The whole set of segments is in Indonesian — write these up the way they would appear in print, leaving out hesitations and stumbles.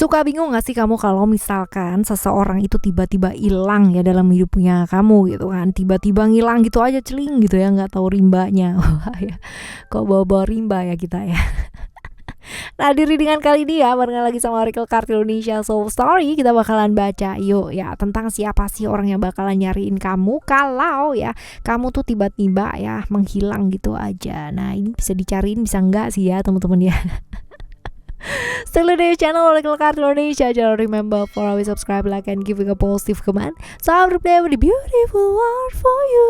Suka bingung gak sih kamu kalau misalkan seseorang itu tiba-tiba hilang ya dalam hidupnya kamu gitu kan. Tiba-tiba ngilang gitu aja celing gitu ya, nggak tahu rimbanya. Wah ya, kok bawa-bawa rimba ya kita ya. Nah di readingan kali ini ya barengan lagi sama Oracle Card Indonesia Soul Story. Kita bakalan baca yuk ya tentang siapa sih orang yang bakalan nyariin kamu kalau ya kamu tuh tiba-tiba ya menghilang gitu aja. Nah ini bisa dicariin bisa enggak sih ya teman-teman ya. Still di channel Oracle Card Indonesia. Jangan remember for always subscribe, like, and giving a positive comment. So I will play with the beautiful world for you.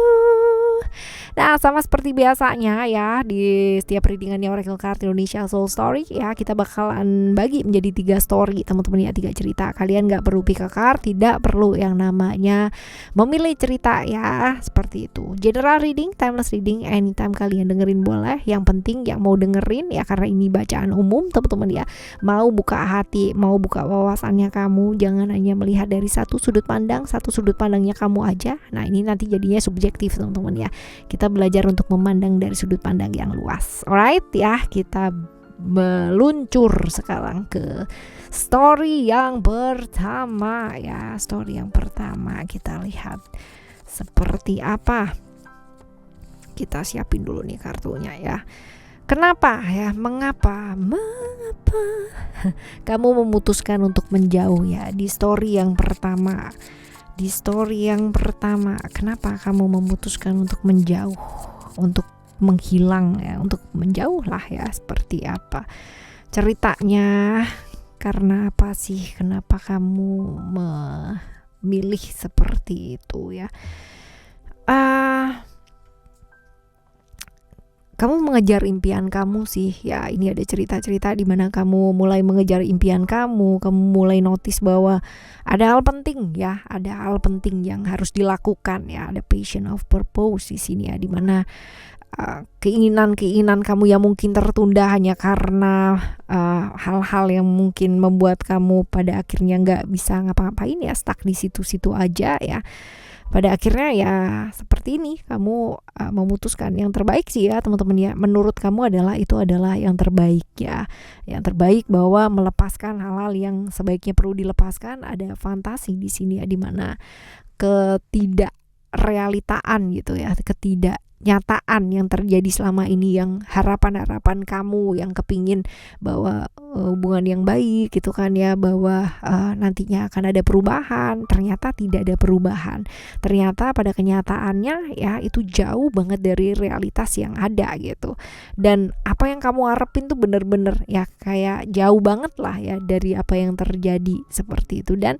Nah sama seperti biasanya ya di setiap readingannya Oracle Card Indonesia Soul Story ya kita bakalan bagi menjadi 3 story teman-teman ya, 3 cerita. Kalian gak perlu pick a card, tidak perlu yang namanya memilih cerita ya, seperti itu. General reading, timeless reading, anytime kalian dengerin boleh. Yang penting yang mau dengerin ya karena ini bacaan umum teman-teman ya, mau buka hati, mau buka wawasannya kamu, jangan hanya melihat dari satu sudut pandangnya kamu aja. Nah ini nanti jadinya subjektif teman-teman ya. Kita belajar untuk memandang dari sudut pandang yang luas. Alright ya, kita meluncur sekarang ke story yang pertama ya. Story yang pertama kita lihat seperti apa. Kita siapin dulu nih kartunya ya. Kenapa ya? Mengapa kamu memutuskan untuk menjauh ya di story yang pertama? Di story yang pertama, kenapa kamu memutuskan untuk menjauh, untuk menghilang ya, untuk menjauh lah ya, seperti apa ceritanya? Karena apa sih? Kenapa kamu memilih seperti itu ya? Kamu mengejar impian kamu sih ya. Ini ada cerita-cerita di mana kamu mulai mengejar impian kamu mulai notice bahwa ada hal penting ya, ada hal penting yang harus dilakukan ya, ada passion of purpose di sini ya, di mana keinginan kamu yang mungkin tertunda hanya karena hal-hal yang mungkin membuat kamu pada akhirnya nggak bisa ngapa-ngapain ya, stuck di situ-situ aja ya. Pada akhirnya ya seperti ini kamu memutuskan yang terbaik sih ya teman-teman ya. Menurut kamu itu adalah yang terbaik ya. Yang terbaik bahwa melepaskan hal-hal yang sebaiknya perlu dilepaskan. Ada fantasi di sini ya, di mana ketidakrealitaan gitu ya, ketidaknyataan yang terjadi selama ini, yang harapan-harapan kamu yang kepingin bahwa hubungan yang baik gitu kan ya, bahwa nantinya akan ada perubahan, ternyata tidak ada perubahan. Ternyata pada kenyataannya ya itu jauh banget dari realitas yang ada gitu. Dan apa yang kamu harapin tuh bener-bener ya kayak jauh banget lah ya dari apa yang terjadi seperti itu. Dan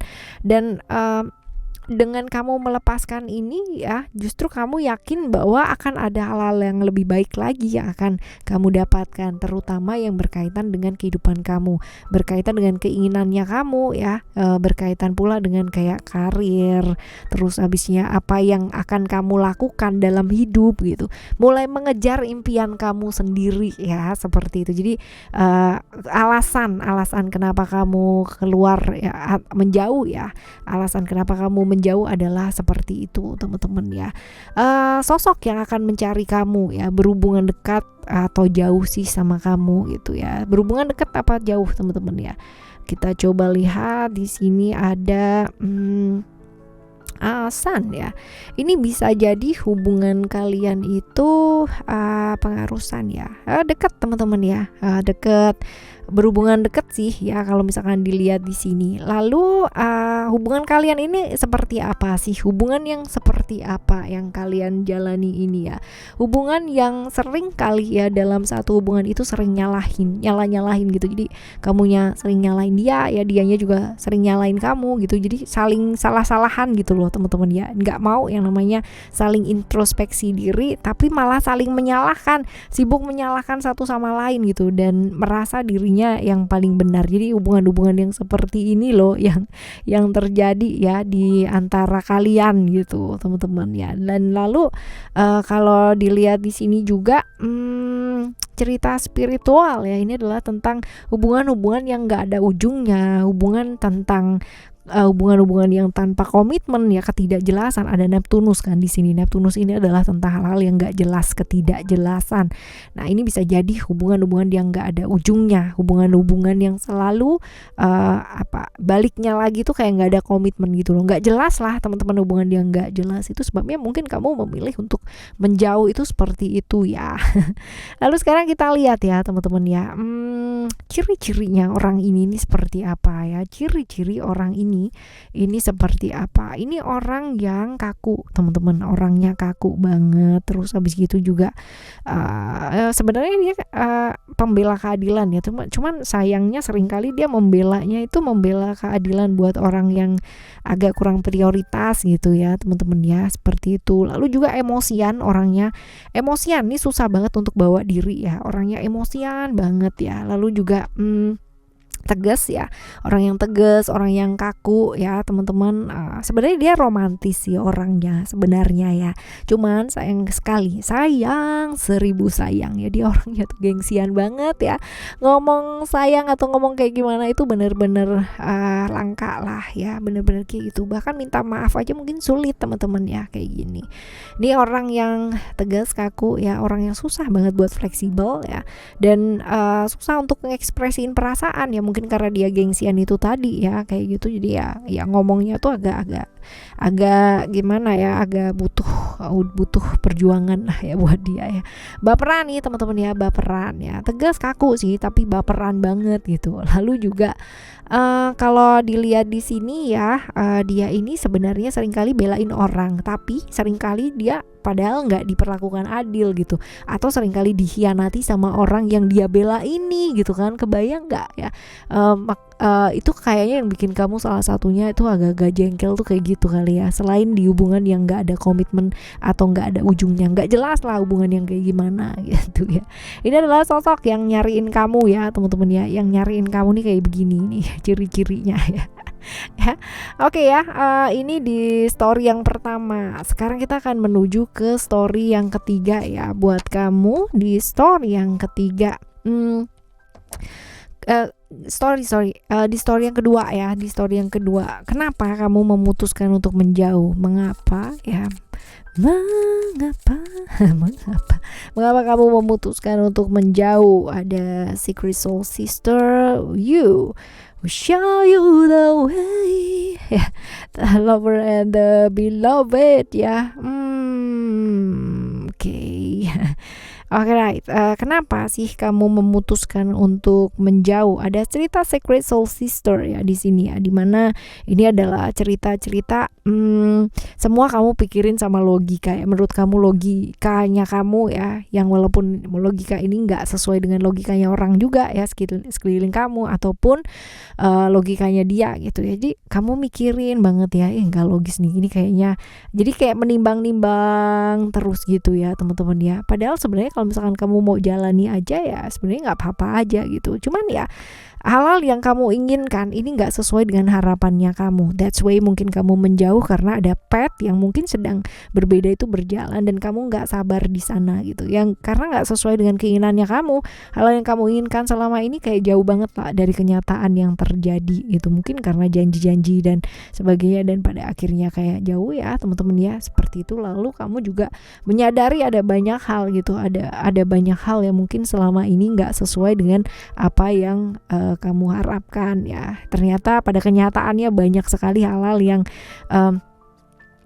dengan kamu melepaskan ini ya, justru kamu yakin bahwa akan ada hal-hal yang lebih baik lagi yang akan kamu dapatkan, terutama yang berkaitan dengan kehidupan kamu, berkaitan dengan keinginannya kamu ya, berkaitan pula dengan kayak karir, terus habisnya apa yang akan kamu lakukan dalam hidup gitu, mulai mengejar impian kamu sendiri ya, seperti itu. Jadi alasan kenapa kamu keluar ya, menjauh ya, alasan kenapa kamu menjauh adalah seperti itu teman-teman ya. Sosok yang akan mencari kamu ya, berhubungan dekat atau jauh sih sama kamu gitu ya. Berhubungan dekat apa jauh teman-teman ya. Kita coba lihat di sini ada alasan ya. Ini bisa jadi hubungan kalian itu pengarusan ya, dekat teman-teman ya, dekat, berhubungan dekat sih ya kalau misalkan dilihat di sini. Lalu hubungan kalian ini seperti apa sih? Hubungan yang seperti apa yang kalian jalani ini ya? Hubungan yang sering kali ya dalam satu hubungan itu sering nyalahin gitu. Jadi kamunya sering nyalahin dia ya, dianya juga sering nyalahin kamu gitu. Jadi saling salah-salahan gitu loh teman-teman ya. Nggak mau yang namanya saling introspeksi diri, tapi malah saling menyalahkan, sibuk menyalahkan satu sama lain gitu, dan merasa dirinya yang paling benar. Jadi hubungan-hubungan yang seperti ini loh yang terjadi ya di antara kalian gitu teman-teman ya. Dan lalu kalau dilihat di sini juga cerita spiritual ya, ini adalah tentang hubungan-hubungan yang nggak ada ujungnya, hubungan tentang hubungan-hubungan yang tanpa komitmen ya, ketidakjelasan. Ada Neptunus kan di sini. Neptunus ini adalah tentang hal-hal yang nggak jelas, ketidakjelasan. Nah ini bisa jadi hubungan-hubungan yang nggak ada ujungnya, hubungan-hubungan yang selalu baliknya lagi tuh kayak nggak ada komitmen gitu loh, nggak jelas lah teman-teman. Hubungan yang nggak jelas itu sebabnya mungkin kamu memilih untuk menjauh, itu seperti itu ya. Lalu sekarang kita lihat ya teman-teman ya, ciri-cirinya orang ini seperti apa ya. Ciri-ciri orang ini seperti apa. Ini orang yang kaku teman-teman, orangnya kaku banget. Terus habis gitu juga sebenarnya dia pembela keadilan ya, cuman sayangnya seringkali dia membelanya itu membela keadilan buat orang yang agak kurang prioritas gitu ya teman-teman ya, seperti itu. Lalu juga emosian, orangnya emosian nih, susah banget untuk bawa diri ya, orangnya emosian banget ya. Lalu juga tegas ya, orang yang tegas, orang yang kaku ya teman-teman. Sebenarnya dia romantis sih orangnya sebenarnya ya, cuman sayang sekali, sayang 1000 sayang ya, dia orangnya tuh gengsian banget ya. Ngomong sayang atau ngomong kayak gimana itu bener-bener langka lah ya, bener-bener kayak gitu. Bahkan minta maaf aja mungkin sulit teman-teman ya, kayak gini. Ini orang yang tegas, kaku ya, orang yang susah banget buat fleksibel ya, dan susah untuk mengekspresiin perasaan ya, mungkin karena dia gengsian itu tadi ya, kayak gitu. Jadi ya ngomongnya tuh agak gimana ya, agak butuh perjuangan lah ya buat dia ya. Baperan nih teman-teman ya, baperan ya, tegas kaku sih tapi baperan banget gitu. Lalu juga kalau dilihat di sini ya, dia ini sebenarnya seringkali belain orang, tapi seringkali dia padahal nggak diperlakukan adil gitu, atau seringkali dikhianati sama orang yang dia bela ini gitu kan. Kebayang nggak ya? Itu kayaknya yang bikin kamu salah satunya itu agak-agak jengkel tuh kayak gitu kali ya. Selain di hubungan yang nggak ada komitmen atau nggak ada ujungnya, nggak jelas lah hubungan yang kayak gimana gitu ya. Ini adalah sosok yang nyariin kamu ya teman-teman ya, yang nyariin kamu nih kayak begini nih ciri-cirinya ya. Ya, oke ya, ini di story yang pertama. Sekarang kita akan menuju ke story yang ketiga ya. Buat kamu di story yang ketiga, di story yang kedua ya, di story yang kedua. Kenapa kamu memutuskan untuk menjauh? Mengapa ya? Mengapa kamu memutuskan untuk menjauh? Ada Secret Soul Sister, you will show you the way ya, the lover and the beloved ya. Oke, right. Kenapa sih kamu memutuskan untuk menjauh? Ada cerita Secret Soul Sister ya di sini ya, dimana ini adalah cerita-cerita semua kamu pikirin sama logika ya. Menurut kamu logikanya kamu ya, yang walaupun logika ini nggak sesuai dengan logikanya orang juga ya sekeliling kamu, ataupun logikanya dia gitu ya. Jadi kamu mikirin banget ya, nggak logis nih ini kayaknya. Jadi kayak menimbang-nimbang terus gitu ya teman-teman ya. Padahal sebenarnya kalau misalkan kamu mau jalani aja ya sebenarnya nggak apa-apa aja gitu. Cuman ya hal-hal yang kamu inginkan ini nggak sesuai dengan harapannya kamu. That's why mungkin kamu menjauh karena ada path yang mungkin sedang berbeda itu berjalan dan kamu nggak sabar di sana gitu. Yang karena nggak sesuai dengan keinginannya kamu, hal yang kamu inginkan selama ini kayak jauh banget lah dari kenyataan yang terjadi gitu. Mungkin karena janji-janji dan sebagainya, dan pada akhirnya kayak jauh ya teman-teman ya, seperti itu. Lalu kamu juga menyadari ada banyak hal gitu, ada banyak hal yang mungkin selama ini nggak sesuai dengan apa yang kamu harapkan ya. Ternyata pada kenyataannya banyak sekali hal-hal yang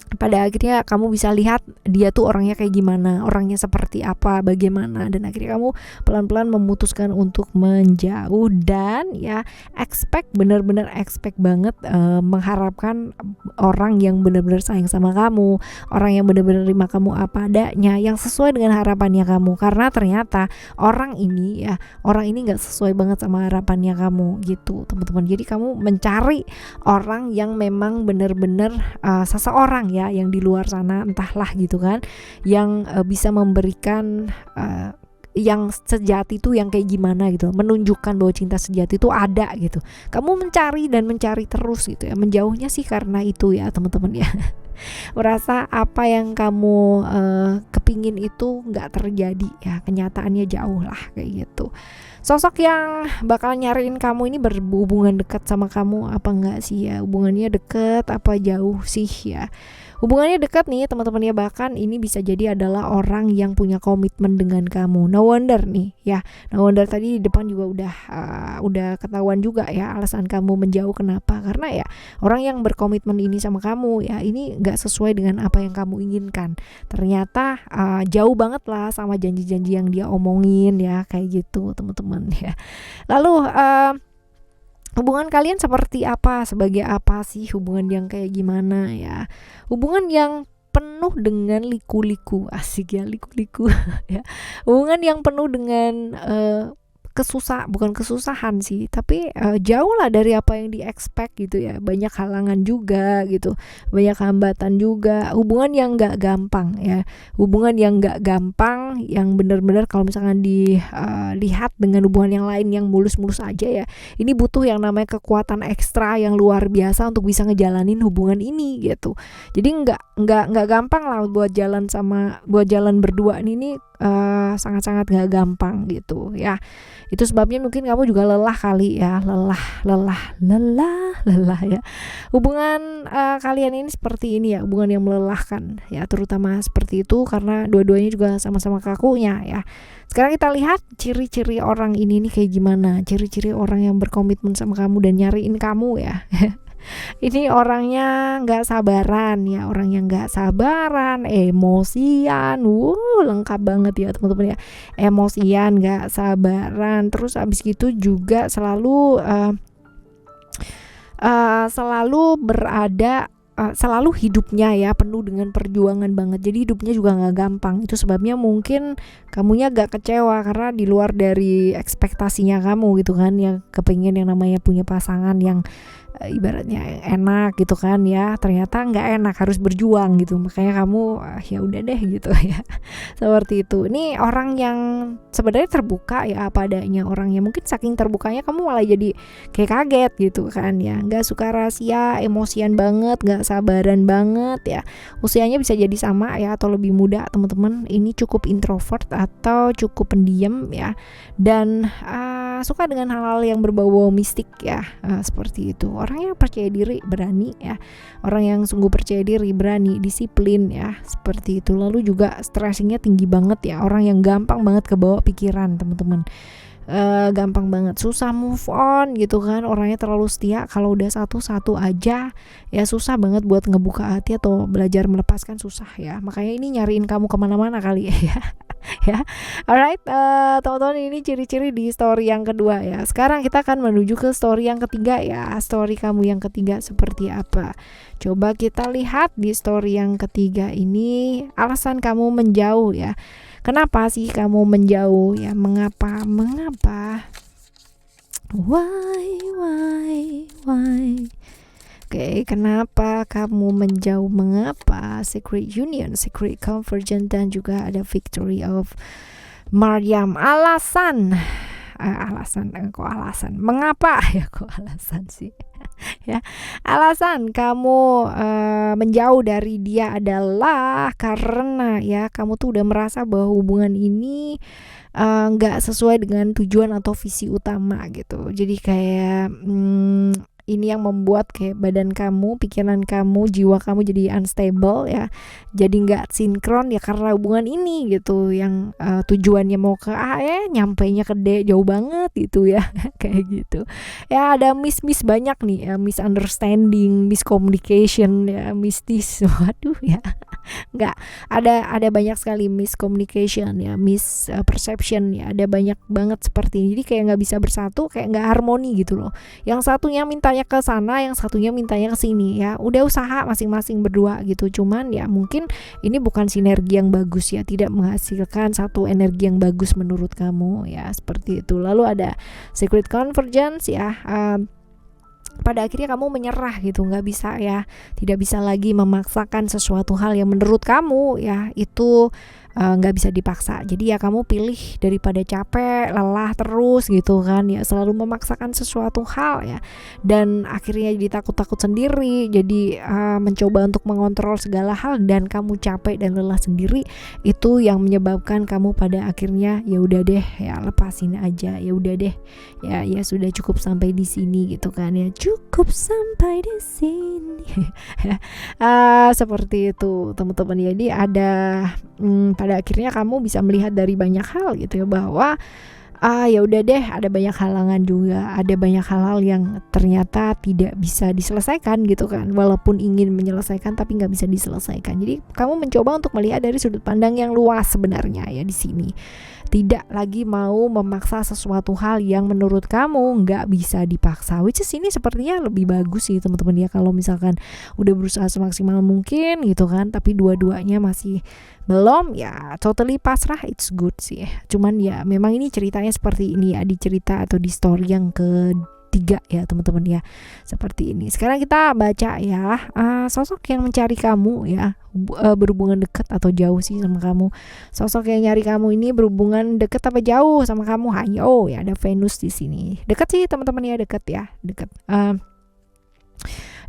pada akhirnya kamu bisa lihat dia tuh orangnya kayak gimana, orangnya seperti apa, bagaimana, dan akhirnya kamu pelan-pelan memutuskan untuk menjauh dan ya bener-bener expect banget mengharapkan orang yang bener-bener sayang sama kamu, orang yang bener-bener terima kamu apa adanya, yang sesuai dengan harapannya kamu. Karena ternyata orang ini nggak sesuai banget sama harapannya kamu gitu teman-teman. Jadi kamu mencari orang yang memang bener-bener seseorang ya, yang di luar sana entahlah gitu kan, yang bisa memberikan yang sejati itu yang kayak gimana gitu, menunjukkan bahwa cinta sejati itu ada gitu. Kamu mencari dan mencari terus gitu ya. Menjauhnya sih karena itu ya teman-teman ya. Merasa apa yang kamu kepingin itu nggak terjadi ya, kenyataannya jauh lah kayak gitu. Sosok yang bakal nyariin kamu ini berhubungan dekat sama kamu apa enggak sih ya? Hubungannya deket apa jauh sih ya? Hubungannya dekat nih teman-teman ya, bahkan ini bisa jadi adalah orang yang punya komitmen dengan kamu. No wonder nih ya, no wonder tadi di depan juga udah ketahuan juga ya alasan kamu menjauh kenapa. Karena ya orang yang berkomitmen ini sama kamu ya, ini nggak sesuai dengan apa yang kamu inginkan. Ternyata jauh banget lah sama janji-janji yang dia omongin ya, kayak gitu teman-teman ya. Lalu hubungan kalian seperti apa? Sebagai apa sih hubungan yang kayak gimana ya? Hubungan yang penuh dengan liku-liku, asik ya, liku-liku ya. Hubungan yang penuh dengan bukan kesusahan sih, tapi jauh lah dari apa yang di-expect gitu ya. Banyak halangan juga gitu, banyak hambatan juga. Hubungan yang nggak gampang ya, hubungan yang nggak gampang, yang benar-benar kalau misalkan dilihat dengan hubungan yang lain yang mulus-mulus aja ya, ini butuh yang namanya kekuatan ekstra yang luar biasa untuk bisa ngejalanin hubungan ini gitu. Jadi nggak gampang lah buat jalan berdua ini sangat-sangat gak gampang gitu ya. Itu sebabnya mungkin kamu juga lelah kali ya, lelah ya. Hubungan kalian ini seperti ini ya, hubungan yang melelahkan ya, terutama seperti itu karena dua-duanya juga sama-sama kakunya ya. Sekarang kita lihat ciri-ciri orang ini nih kayak gimana, ciri-ciri orang yang berkomitmen sama kamu dan nyariin kamu ya. Ini orangnya nggak sabaran ya, orang yang nggak sabaran, emosian, lengkap banget ya teman-teman ya, emosian, nggak sabaran, terus abis gitu juga selalu berada selalu hidupnya ya penuh dengan perjuangan banget. Jadi hidupnya juga nggak gampang. Itu sebabnya mungkin kamunya agak kecewa karena di luar dari ekspektasinya kamu gitu kan, yang kepengen yang namanya punya pasangan yang ibaratnya enak gitu kan ya, ternyata nggak enak, harus berjuang gitu. Makanya kamu ya udah deh gitu ya. Seperti itu. Ini orang yang sebenarnya terbuka ya apa adanya, orangnya mungkin saking terbukanya kamu malah jadi kayak kaget gitu kan ya. Nggak suka rahasia, emosian banget, nggak sabaran banget ya. Usianya bisa jadi sama ya atau lebih muda teman-teman. Ini cukup introvert atau cukup pendiam ya, dan suka dengan hal-hal yang berbau mistik ya, seperti itu. Orang yang percaya diri, berani ya, orang yang sungguh percaya diri, berani, disiplin ya, seperti itu. Lalu juga stressingnya tinggi banget ya, orang yang gampang banget kebawa pikiran teman-teman. Gampang banget susah move on gitu kan, orangnya terlalu setia. Kalau udah satu aja ya susah banget buat ngebuka hati atau belajar melepaskan, susah ya. Makanya ini nyariin kamu kemana-mana kali ya. Ya, alright teman-teman, ini ciri-ciri di story yang kedua ya. Sekarang kita akan menuju ke story yang ketiga ya. Story kamu yang ketiga seperti apa? Coba kita lihat di story yang ketiga ini, alasan kamu menjauh ya. Kenapa sih kamu menjauh ya? Mengapa? Why? Oke, kenapa kamu menjauh? Mengapa? Secret union, secret convergence, dan juga ada victory of Maryam. Alasan. Mengapa ya? Kok alasan sih? Ya, alasan kamu menjauh dari dia adalah karena ya kamu tuh udah merasa bahwa hubungan ini nggak sesuai dengan tujuan atau visi utama gitu. Jadi kayak ini yang membuat kayak badan kamu, pikiran kamu, jiwa kamu jadi unstable ya, jadi nggak sinkron ya karena hubungan ini gitu, yang tujuannya mau ke A nyampainya ke D jauh banget gitu ya. Kayak gitu ya, ada miss banyak nih ya, misunderstanding, miscommunication ya, mistis, waduh ya. Nggak, ada banyak sekali miscommunication ya, misperception ya, ada banyak banget seperti ini. Jadi kayak nggak bisa bersatu, kayak nggak harmoni gitu loh. Yang satunya mintanya ke sana, yang satunya mintanya ke sini ya. Udah usaha masing-masing berdua gitu, cuman ya mungkin ini bukan sinergi yang bagus ya, tidak menghasilkan satu energi yang bagus menurut kamu ya, seperti itu. Lalu ada secret convergence ya, pada akhirnya kamu menyerah gitu, nggak bisa ya, tidak bisa lagi memaksakan sesuatu hal yang menurut kamu ya itu nggak bisa dipaksa. Jadi ya kamu pilih daripada capek, lelah terus gitu kan ya, selalu memaksakan sesuatu hal ya, dan akhirnya jadi takut-takut sendiri, jadi mencoba untuk mengontrol segala hal dan kamu capek dan lelah sendiri, itu yang menyebabkan kamu pada akhirnya ya udah deh ya lepasin aja, ya udah deh ya sudah cukup sampai di sini gitu kan ya, cukup sampai di sini. Seperti itu teman-teman. Jadi ada pada akhirnya kamu bisa melihat dari banyak hal gitu ya, bahwa ya udah deh, ada banyak halangan juga, ada banyak hal-hal yang ternyata tidak bisa diselesaikan gitu kan, walaupun ingin menyelesaikan tapi nggak bisa diselesaikan. Jadi kamu mencoba untuk melihat dari sudut pandang yang luas sebenarnya ya di sini, tidak lagi mau memaksa sesuatu hal yang menurut kamu nggak bisa dipaksa, which is ini sepertinya lebih bagus sih teman-teman ya, kalau misalkan udah berusaha semaksimal mungkin gitu kan, tapi dua-duanya masih belum, ya totally pasrah, it's good sih. Cuman ya memang ini ceritanya seperti ini ya, di cerita atau di story yang ketiga ya teman-teman ya, seperti ini. Sekarang kita baca ya, sosok yang mencari kamu ya, berhubungan dekat atau jauh sih sama kamu. Sosok yang nyari kamu ini berhubungan dekat apa jauh sama kamu? Hayo ya, ada Venus di sini. Dekat sih teman-teman ya, dekat ya, dekat.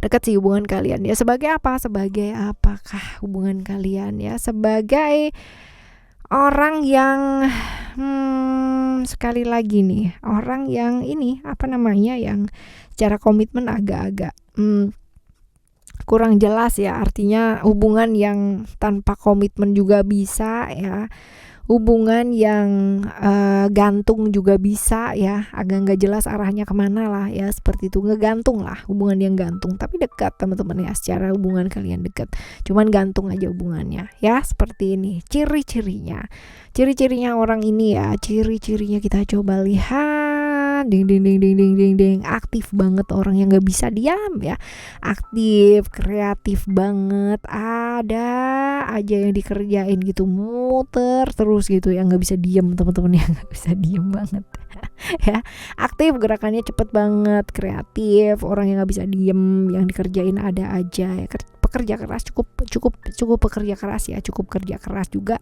Dekat sih hubungan kalian ya. Sebagai apa? Sebagai apakah hubungan kalian ya? Sebagai orang yang sekali lagi nih, orang yang ini apa namanya, yang secara komitmen agak-agak kurang jelas ya, artinya hubungan yang tanpa komitmen juga bisa ya, hubungan yang gantung juga bisa ya, agak nggak jelas arahnya kemana lah ya, seperti itu, ngegantung lah, hubungan yang gantung tapi dekat teman-teman ya, secara hubungan kalian dekat, cuman gantung aja hubungannya ya, seperti ini ciri-cirinya orang ini ya, ciri-cirinya kita coba lihat, ding, aktif banget, orang yang nggak bisa diam ya, aktif, kreatif banget, ada aja yang dikerjain gitu, muter terus gitu ya, nggak bisa diem teman-teman ya, nggak bisa diem banget ya, aktif, gerakannya cepet banget, kreatif, orang yang nggak bisa diem, yang dikerjain ada aja ya, pekerja keras, cukup pekerja keras ya, cukup kerja keras juga,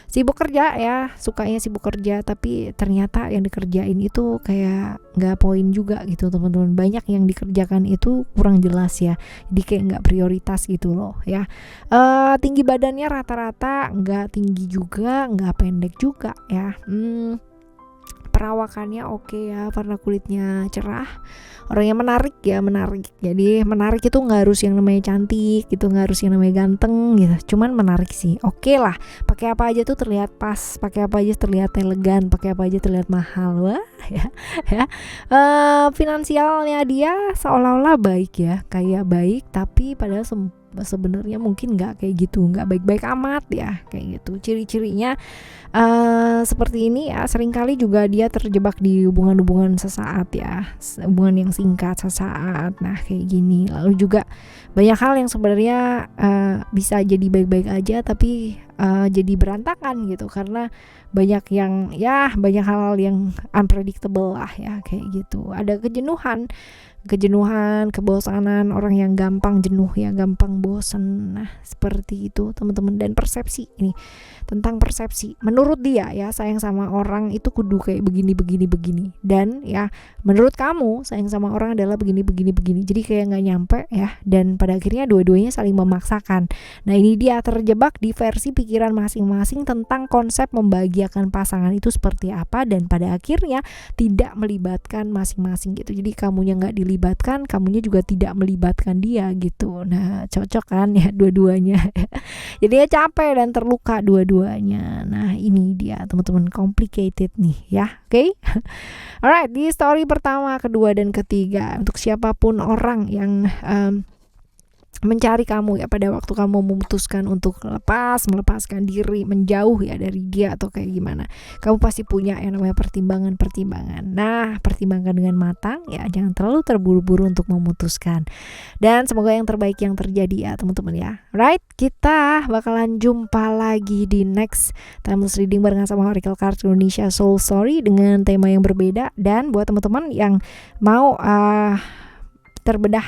sibuk kerja ya, sukanya sibuk kerja, tapi ternyata yang dikerjain itu kayak nggak poin juga gitu teman-teman, banyak yang dikerjakan itu kurang jelas ya, jadi kayak nggak prioritas gitu loh ya. Tinggi badannya rata-rata, nggak tinggi juga, nggak pendek juga ya. Perawakannya oke ya, warna kulitnya cerah, orangnya menarik ya, menarik. Jadi menarik itu nggak harus yang namanya cantik gitu, nggak harus yang namanya ganteng gitu, cuman menarik sih, oke lah. Pakai apa aja tuh terlihat pas, pakai apa aja terlihat elegan, pakai apa aja terlihat mahal, wah ya. Finansialnya dia seolah-olah baik ya, kayak baik, tapi padahal sebenarnya mungkin nggak kayak gitu, nggak baik-baik amat ya, kayak gitu. Ciri-cirinya seperti ini ya, seringkali juga dia terjebak di hubungan-hubungan sesaat ya, hubungan yang singkat sesaat, nah kayak gini. Lalu juga banyak hal yang sebenarnya bisa jadi baik-baik aja tapi jadi berantakan gitu, karena banyak banyak hal-hal yang unpredictable lah ya, kayak gitu. Ada kejenuhan, kebosanan, orang yang gampang jenuh ya, gampang bosan. Nah, seperti itu teman-teman. Dan persepsi ini, tentang persepsi. Menurut dia ya, sayang sama orang itu kudu kayak begini. Dan ya, menurut kamu sayang sama orang adalah begini. Jadi kayak nggak nyampe ya. Dan pada akhirnya dua-duanya saling memaksakan. Nah, ini dia terjebak di versi pikiran masing-masing tentang konsep membahagiakan pasangan itu seperti apa, dan pada akhirnya tidak melibatkan masing-masing gitu. Jadi kamunya nggak dilibatkan, kamunya juga tidak melibatkan dia gitu. Nah, cocok kan ya dua-duanya. Jadinya capek dan terluka dua-duanya. Nah, ini dia teman-teman, complicated nih ya. Oke. Alright, di story pertama, kedua dan ketiga, untuk siapapun orang yang mencari kamu ya, pada waktu kamu memutuskan untuk melepaskan diri, menjauh ya dari dia atau kayak gimana, kamu pasti punya yang namanya pertimbangan. Nah, pertimbangkan dengan matang ya, jangan terlalu terburu-buru untuk memutuskan, dan semoga yang terbaik yang terjadi ya teman-teman ya. Right, kita bakalan jumpa lagi di next timeless reading barengan sama Oracle Cards Indonesia Soul Story dengan tema yang berbeda. Dan buat teman-teman yang mau terbedah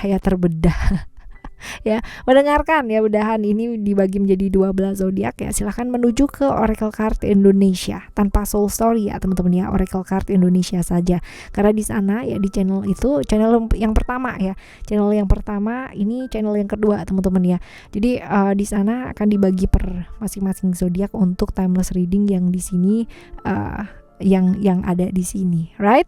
ya, mendengarkan ya, mudahan ini dibagi menjadi 12 zodiak ya. Silahkan menuju ke Oracle Card Indonesia tanpa soul story ya teman-teman ya, Oracle Card Indonesia saja. Karena di sana ya, di channel itu, channel yang pertama ya, channel yang pertama, ini channel yang kedua teman-teman ya. Jadi di sana akan dibagi per masing-masing zodiak untuk timeless reading yang di sini, yang ada di sini, right?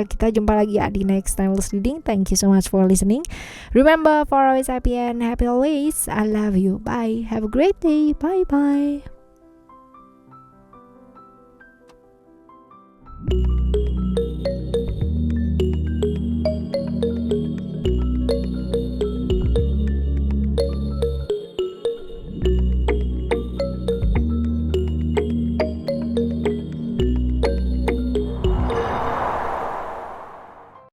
Kita jumpa lagi ya di next timeless reading. Thank you so much for listening. Remember, for always happy and happy always. I love you. Bye. Have a great day. Bye bye.